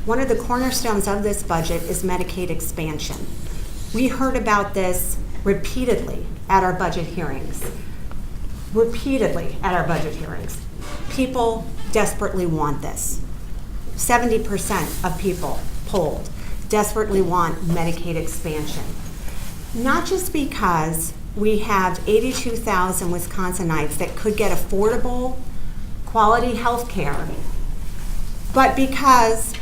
one of the cornerstones of this budget is Medicaid expansion. We heard about this repeatedly at our budget hearings. People desperately want this. 70% of people polled desperately want Medicaid expansion. Not just because we have 82,000 Wisconsinites that could get affordable, quality health care, but because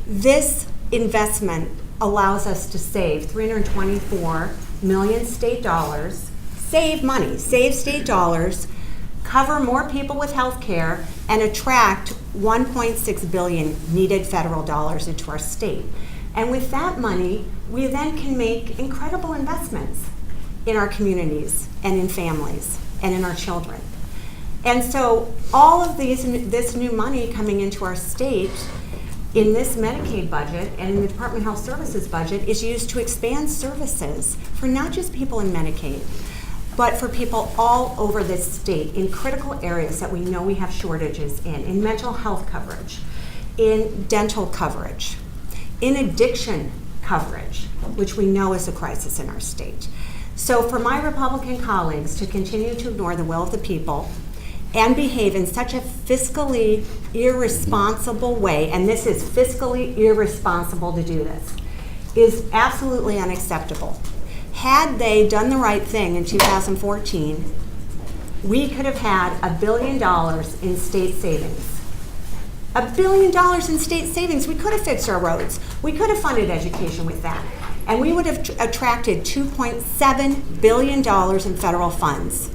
this investment allows us to save $324 million state dollars, save state dollars, cover more people with health care, and attract $1.6 billion needed federal dollars into our state. And with that money, we then can make incredible investments in our communities and in families and in our children. And so all of this new money coming into our state in this Medicaid budget and in the Department of Health Services budget is used to expand services for not just people in Medicaid, but for people all over this state in critical areas that we know we have shortages in mental health coverage, in dental coverage, in addiction coverage, which we know is a crisis in our state. So for my Republican colleagues to continue to ignore the will of the people and behave in such a fiscally irresponsible way, and this is fiscally irresponsible to do this, is absolutely unacceptable. Had they done the right thing in 2014, we could have had $1 billion in state savings. $1 billion in state savings. We could have fixed our roads. We could have funded education with that. And we would have attracted $2.7 billion in federal funds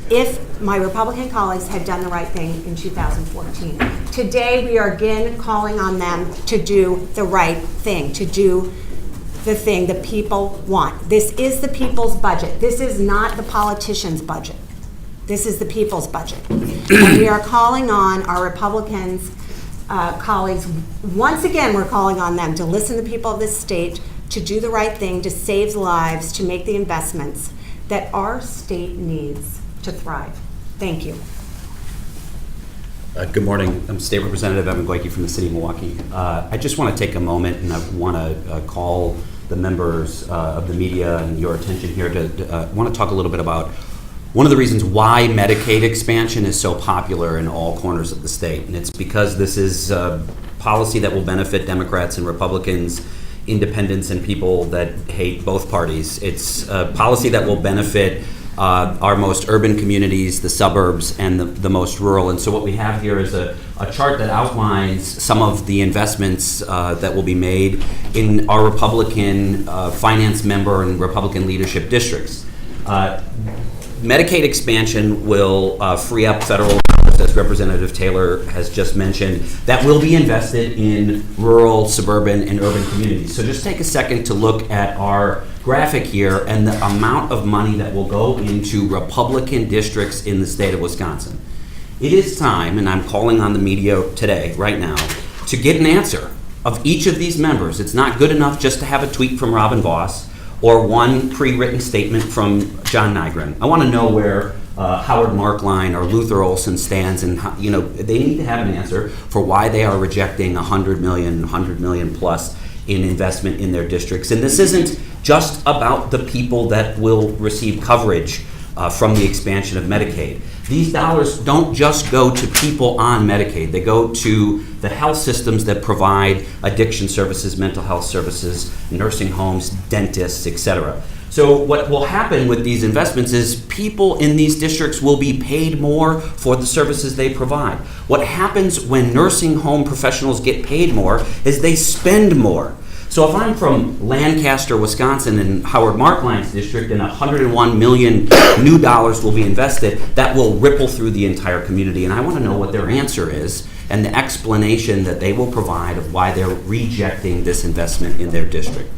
if my Republican colleagues had done the right thing in 2014. Today, we are again calling on them to do the right thing, to do the thing the people want. This is the people's budget. This is not the politicians' budget. This is the people's budget. And we are calling on our Republicans colleagues, once again, we're calling on them to listen to the people of this state, to do the right thing, to save lives, to make the investments that our state needs to thrive. Thank you. Good morning. I'm State Representative Evan Goyke from the City of Milwaukee. I just want to take a moment and I want to call the members of the media and your attention here to want to talk a little bit about one of the reasons why Medicaid expansion is so popular in all corners of the state. And it's because this is a policy that will benefit Democrats and Republicans, independents and people that hate both parties. It's a policy that will benefit our most urban communities, the suburbs, and the most rural. And so what we have here is a chart that outlines some of the investments that will be made in our Republican finance member and Republican leadership districts. Medicaid expansion will free up federal dollars, as Representative Taylor has just mentioned, that will be invested in rural, suburban, and urban communities. So just take a second to look at our graphic here and the amount of money that will go into Republican districts in the state of Wisconsin. It is time, and I'm calling on the media today, right now, to get an answer of each of these members. It's not good enough just to have a tweet from Robin Voss or one pre-written statement from John Nygren. I want to know where Howard Markline or Luther Olson stands, and they need to have an answer for why they are rejecting $100 million plus in investment in their districts. And this isn't just about the people that will receive coverage from the expansion of Medicaid. These dollars don't just go to people on Medicaid. They go to the health systems that provide addiction services, mental health services, nursing homes, dentists, etc. So what will happen with these investments is people in these districts will be paid more for the services they provide. What happens when nursing home professionals get paid more is they spend more. So if I'm from Lancaster, Wisconsin, and Howard Markline's district, and $101 million new dollars will be invested, that will ripple through the entire community. And I want to know what their answer is and the explanation that they will provide of why they're rejecting this investment in their district.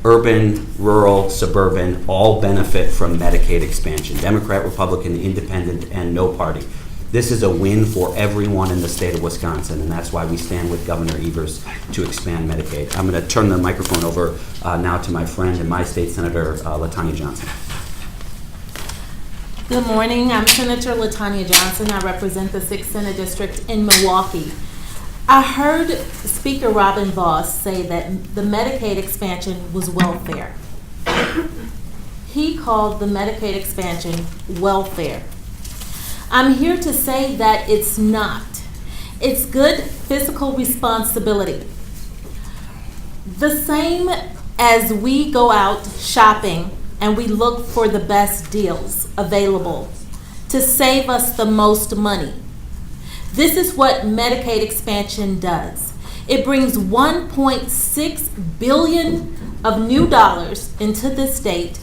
Urban, rural, suburban, all benefit from Medicaid expansion. Democrat, Republican, Independent, and no party. This is a win for everyone in the state of Wisconsin, and that's why we stand with Governor Evers to expand Medicaid. I'm going to turn the microphone over now to my friend and my state senator, LaTanya Johnson. Good morning. I'm Senator LaTanya Johnson. I represent the 6th Senate District in Milwaukee. I heard Speaker Robin Voss say that the Medicaid expansion was welfare. He called the Medicaid expansion welfare. I'm here to say that it's not. It's good fiscal responsibility. The same as we go out shopping and we look for the best deals available to save us the most money. This is what Medicaid expansion does. It brings $1.6 billion of new dollars into the state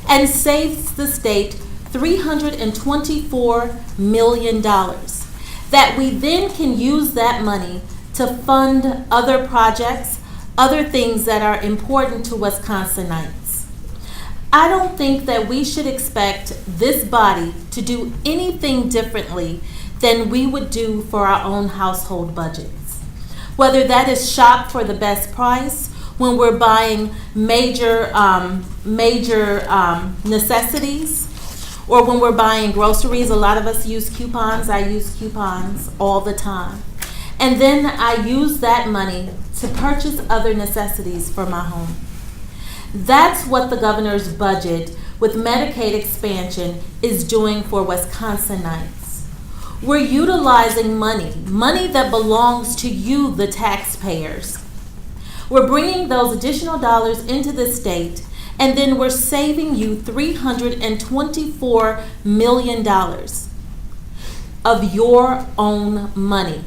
and saves the state $324 million that we then can use that money to fund other projects, other things that are important to Wisconsinites. I don't think that we should expect this body to do anything differently than we would do for our own household budgets. Whether that is shop for the best price when we're buying major necessities, or when we're buying groceries. A lot of us use coupons. I use coupons all the time. And then I use that money to purchase other necessities for my home. That's what the governor's budget with Medicaid expansion is doing for Wisconsinites. We're utilizing money that belongs to you, the taxpayers. We're bringing those additional dollars into the state, and then we're saving you $324 million of your own money.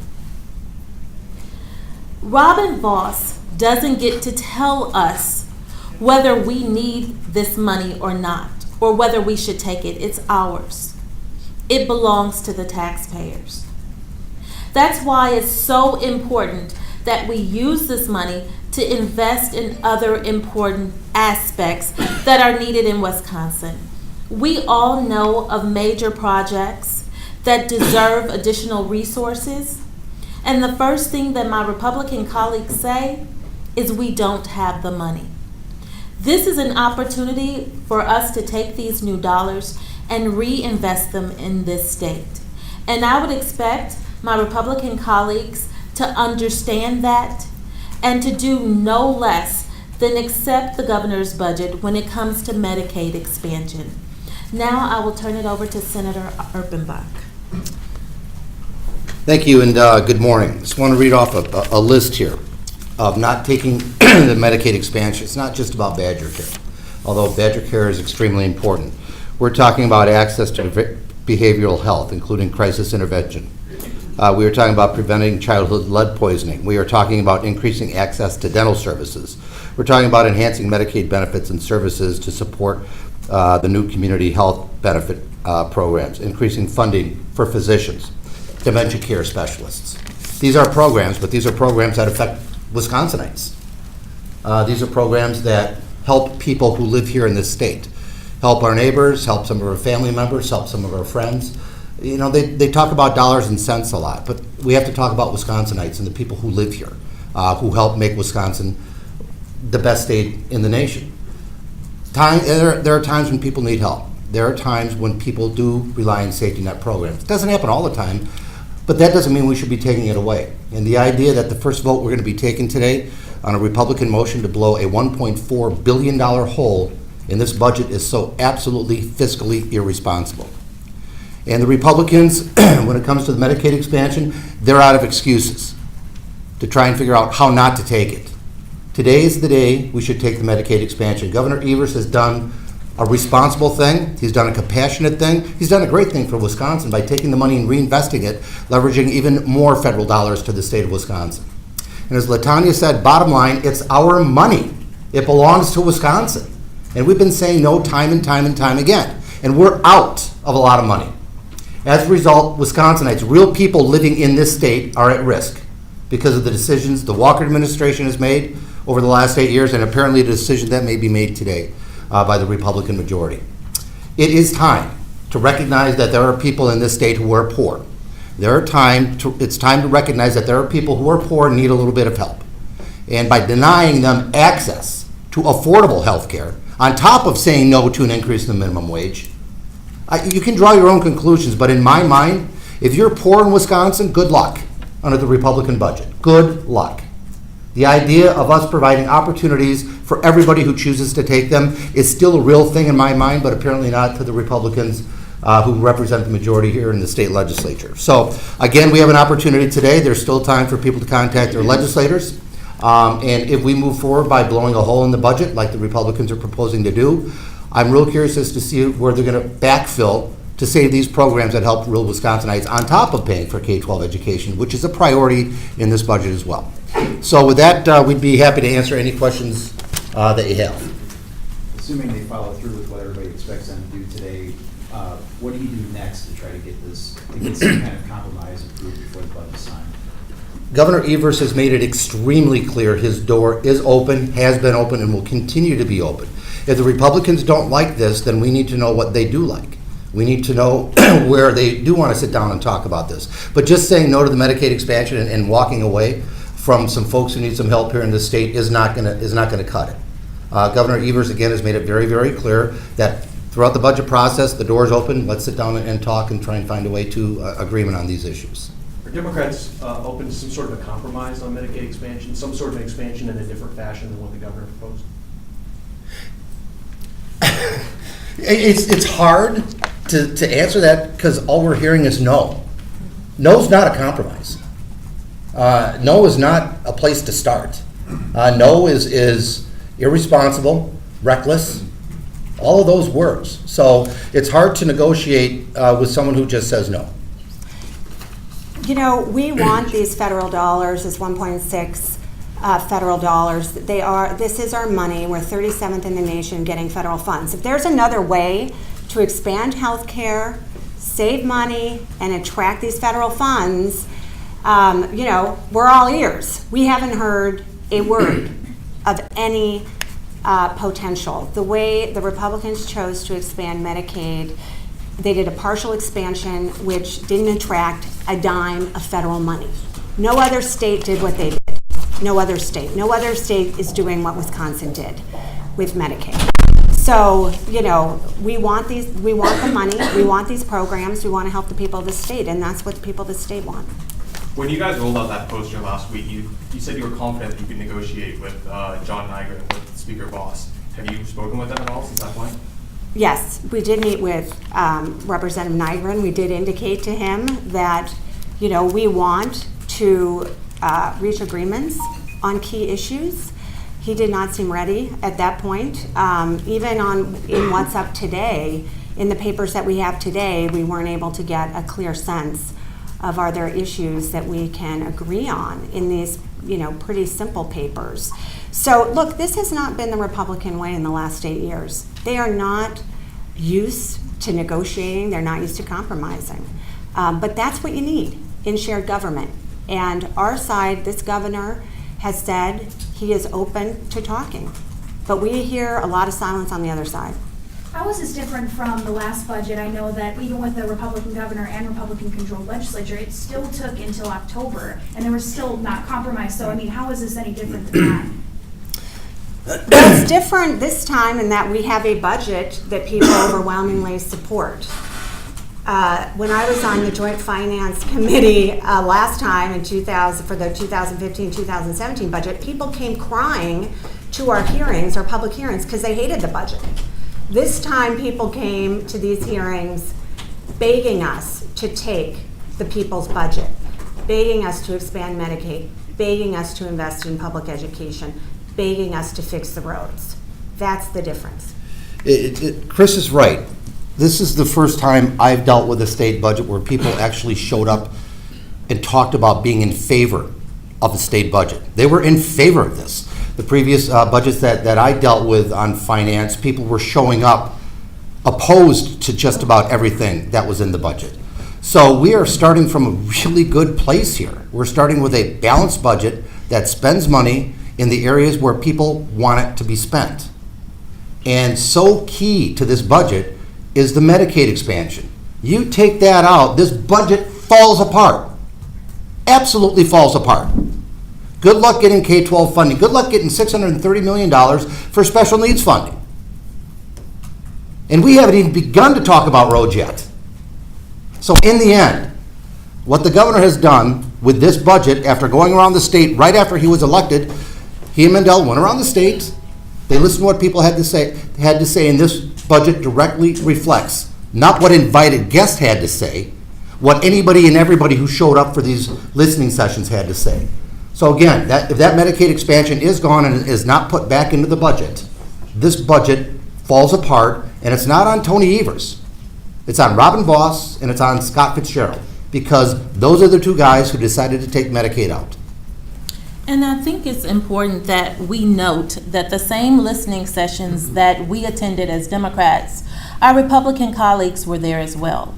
Robin Voss doesn't get to tell us whether we need this money or not, or whether we should take it. It's ours. It belongs to the taxpayers. That's why it's so important that we use this money to invest in other important aspects that are needed in Wisconsin. We all know of major projects that deserve additional resources, and the first thing that my Republican colleagues say is we don't have the money. This is an opportunity for us to take these new dollars and reinvest them in this state. And I would expect my Republican colleagues to understand that and to do no less than accept the governor's budget when it comes to Medicaid expansion. Now I will turn it over to Senator Erpenbach. Thank you, and good morning. Just want to read off a list here of not taking the Medicaid expansion. It's not just about Badger Care, although Badger Care is extremely important. We're talking about access to behavioral health, including crisis intervention. We are talking about preventing childhood lead poisoning. We are talking about increasing access to dental services. We're talking about enhancing Medicaid benefits and services to support the new community health benefit programs, increasing funding for physicians, dementia care specialists. These are programs, but these are programs that affect Wisconsinites. These are programs that help people who live here in this state, help our neighbors, help some of our family members, help some of our friends. You know, they talk about dollars and cents a lot, but we have to talk about Wisconsinites and the people who live here, who help make Wisconsin the best state in the nation. There are times when people need help. There are times when people do rely on safety net programs. It doesn't happen all the time, but that doesn't mean we should be taking it away. And the idea that the first vote we're going to be taking today on a Republican motion to blow a $1.4 billion hole in this budget is so absolutely fiscally irresponsible. And the Republicans, when it comes to the Medicaid expansion, they're out of excuses to try and figure out how not to take it. Today is the day we should take the Medicaid expansion. Governor Evers has done a responsible thing. He's done a compassionate thing. He's done a great thing for Wisconsin by taking the money and reinvesting it, leveraging even more federal dollars to the state of Wisconsin. And as LaTanya said, bottom line, it's our money. It belongs to Wisconsin. And we've been saying no time and time and time again. And we're out of a lot of money. As a result, Wisconsinites, real people living in this state, are at risk because of the decisions the Walker administration has made over the last 8 years, and apparently a decision that may be made today by the Republican majority. It is time to recognize that there are people in this state who are poor. It's time to recognize that there are people who are poor and need a little bit of help. And by denying them access to affordable health care, on top of saying no to an increase in the minimum wage, you can draw your own conclusions, but in my mind, if you're poor in Wisconsin, good luck. under the Republican budget. Good luck. The idea of us providing opportunities for everybody who chooses to take them is still a real thing in my mind, but apparently not to the Republicans who represent the majority here in the state legislature. So again, we have an opportunity today. There's still time for people to contact their legislators. And if we move forward by blowing a hole in the budget like the Republicans are proposing to do, I'm real curious as to see where they're going to backfill to save these programs that help real Wisconsinites on top of paying for K-12 education, which is a priority in this budget as well. So with that, we'd be happy to answer any questions that you have. Assuming they follow through with what everybody expects them to do today, what do you do next to try to get this, to get some kind of compromise approved before the budget's signed? Governor Evers has made it extremely clear his door is open, has been open, and will continue to be open. If the Republicans don't like this, then we need to know what they do like. We need to know where they do want to sit down and talk about this. But just saying no to the Medicaid expansion and walking away from some folks who need some help here in the state is not going to cut it. Governor Evers again has made it very, very clear that throughout the budget process, the door's open. Let's sit down and talk and try and find a way to agreement on these issues. Are Democrats open to some sort of a compromise on Medicaid expansion, some sort of an expansion in a different fashion than what the governor proposed? It's hard to answer that because all we're hearing is no. No's not a compromise. No is not a place to start. No is irresponsible, reckless, all of those words. So it's hard to negotiate with someone who just says no. You know, we want these federal dollars, this 1.6 federal dollars. This is our money. We're 37th in the nation getting federal funds. If there's another way to expand health care, save money, and attract these federal funds, you know, we're all ears. We haven't heard a word of any potential. The way the Republicans chose to expand Medicaid, they did a partial expansion which didn't attract a dime of federal money. No other state did what they did. No other state. No other state is doing what Wisconsin did with Medicaid. So, you know, we want the money, we want these programs, we want to help the people of the state, and that's what the people of the state want. When you guys rolled out that poster last week, you said you were confident that you could negotiate with John Nygren, with Speaker Voss. Have you spoken with them at all since that point? Yes, we did meet with Representative Nygren. We did indicate to him that, you know, we want to reach agreements on key issues. He did not seem ready at that point. Even in What's Up Today, in the papers that we have today, we weren't able to get a clear sense of are there issues that we can agree on in these, you know, pretty simple papers. So look, this has not been the Republican way in the last 8 years. They are not used to negotiating. They're not used to compromising. But that's what you need in shared government. And our side, this governor, has said he is open to talking. But we hear a lot of silence on the other side. How is this different from the last budget? I know that even with the Republican governor and Republican-controlled legislature, it still took until October, and there was still not compromise. So, I mean, how is this any different than that? Well, it's different this time in that we have a budget that people overwhelmingly support. When I was on the Joint Finance Committee last time in 2000 for the 2015-2017 budget, people came crying to our hearings, our public hearings, because they hated the budget. This time people came to these hearings begging us to take the people's budget, begging us to expand Medicaid, begging us to invest in public education, begging us to fix the roads. That's the difference. Chris is right. This is the first time I've dealt with a state budget where people actually showed up and talked about being in favor of the state budget. They were in favor of this. The previous budgets that I dealt with on finance, people were showing up opposed to just about everything that was in the budget. So we are starting from a really good place here. We're starting with a balanced budget that spends money in the areas where people want it to be spent. And so key to this budget is the Medicaid expansion. You take that out, this budget falls apart. Absolutely falls apart. Good luck getting K-12 funding. Good luck getting $630 million for special needs funding. And we haven't even begun to talk about roads yet. So in the end, what the governor has done with this budget after going around the state right after he was elected. He and Mendel went around the state. They listened to what people had to say, and this budget directly reflects not what invited guests had to say, what anybody and everybody who showed up for these listening sessions had to say. So again, if that Medicaid expansion is gone and is not put back into the budget, this budget falls apart, and it's not on Tony Evers. It's on Robin Voss and it's on Scott Fitzgerald, because those are the two guys who decided to take Medicaid out. And I think it's important that we note that the same listening sessions that we attended as Democrats, our Republican colleagues were there as well.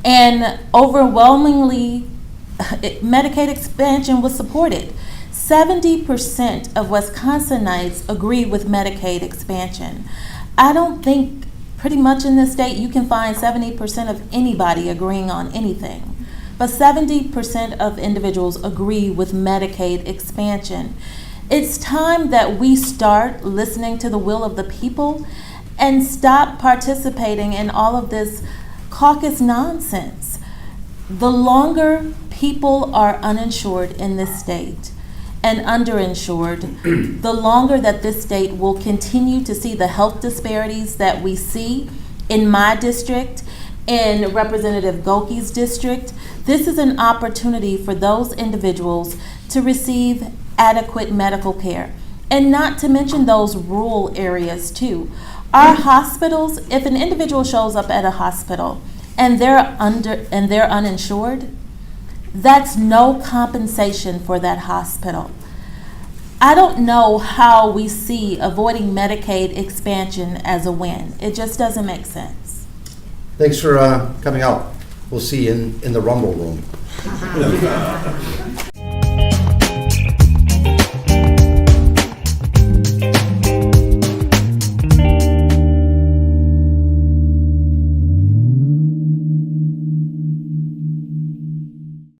And overwhelmingly, Medicaid expansion was supported. 70% of Wisconsinites agree with Medicaid expansion. I don't think pretty much in this state you can find 70% of anybody agreeing on anything. But 70% of individuals agree with Medicaid expansion. It's time that we start listening to the will of the people and stop participating in all of this caucus nonsense. The longer people are uninsured in this state and underinsured, the longer that this state will continue to see the health disparities that we see in my district, in Representative Golke's district. This is an opportunity for those individuals to receive adequate medical care, and not to mention those rural areas too. Our hospitals, if an individual shows up at a hospital and they're uninsured, that's no compensation for that hospital. I don't know how we see avoiding Medicaid expansion as a win. It just doesn't make sense. Thanks for coming out. We'll see you in the Rumble Room.